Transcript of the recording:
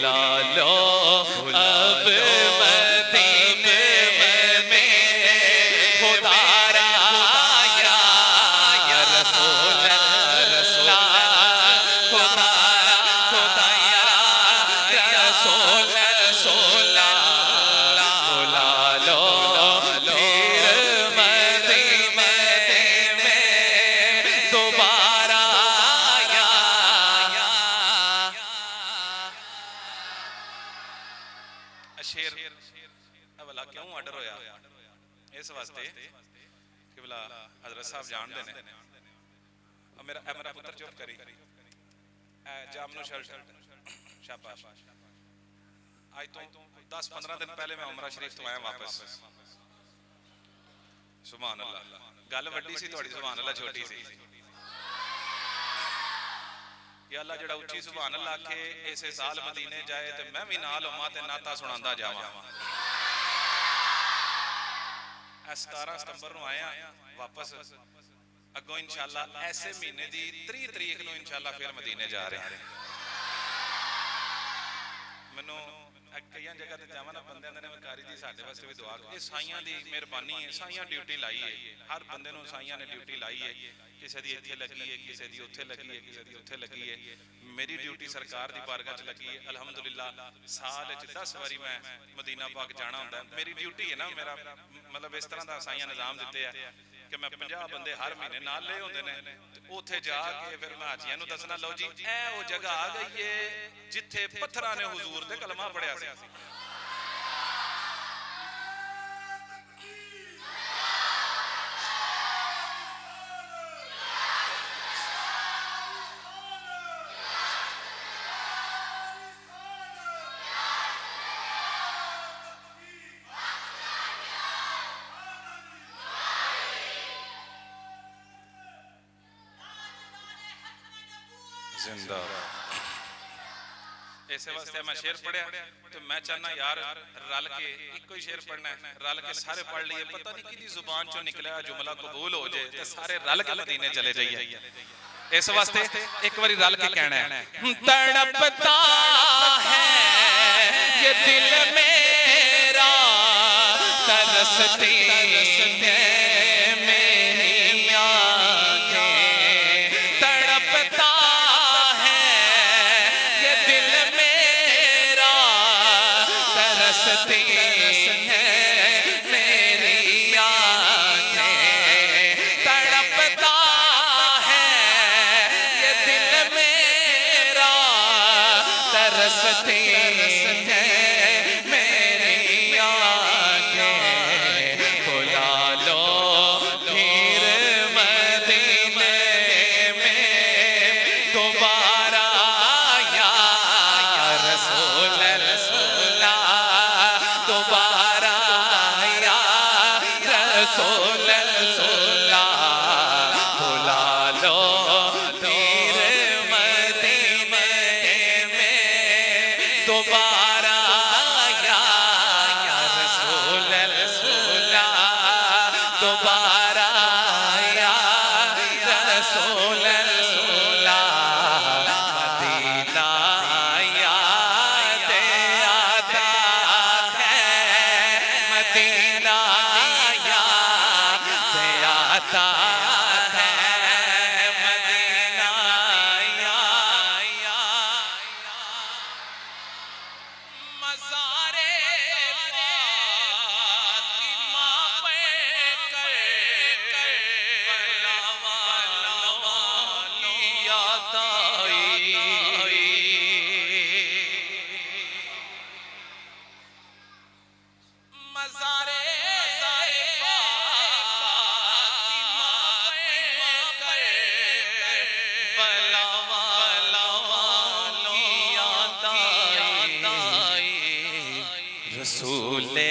बुला लो अब मदीने में खुदारा या रसूल अल्लाह खुदारा खुदाया रसूल अल्लाह बुला लो फिर मदीने में दोबारा शेर भला क्यों आर्डर होया इस वास्ते कि भला हजरत साहब जानते हैं मेरा पुत्र चुप करी जामनो शर्ट शाबाश आज तो 10-15 दिन पहले मैं उमरा शरीफ तो आया वापस सुभान अल्लाह गल वड्डी सी थोड़ी सुभान अल्लाह छोटी सी कि अल्लाह जड़ा उच्ची सुभान अल्लाह के इस साल मदीने जाए ते मैं भी नाल होवां ते नाता सुणांदा जावां 17 सितंबर नूं आया वापस अगों इंशाअल्लाह ऐसे महीने दी 30 तरीक नूं इंशाअल्लाह फिर मदीने जा रहे हैं मैनू कई जगह ते जावां ना बंदे आंदे ने कारी जी साडे वास्ते भी दुआ करो साईयां दी मेहरबानी है साईयां ड्यूटी लाई है हर बंदे नूं साईयां ने ड्यूटी लाई है किसी दी इत्थे लगी है किसी दी उत्थे लगी है किसी दी उत्थे लगी है मेरी ड्यूटी सरकार दी बारगाह च लगी है अल्हम्दुलिल्लाह साल च 10 बारी मैं मदीना पाक जाना हुंदा मेरी ड्यूटी है ना मेरा मतलब इस तरह दा साईयां निजाम दिते है कि मैं 50 बंदे हर महीने नाल ले होंदे ने उत्थे जाके फिर मैं हाजियां नूं दसना लो जी ए वो जगह आ गई है जिथे पत्थरां ने हुजूर दे कलमा पढ़िया सी इस वास्ते मैं शेर पढ़िया तो मैं चाहना यार रल के एक ही शेर पढ़ना है रल के सारे पढ़ लिए पता नहीं किसी जुबान चो निकला जुमला कबूल हो जाए तो सारे रल के मदीने चले जाइए इस वास्ते एक बारी रल के कहना है तड़पता है ये दिल मेरा तरसती है रसूले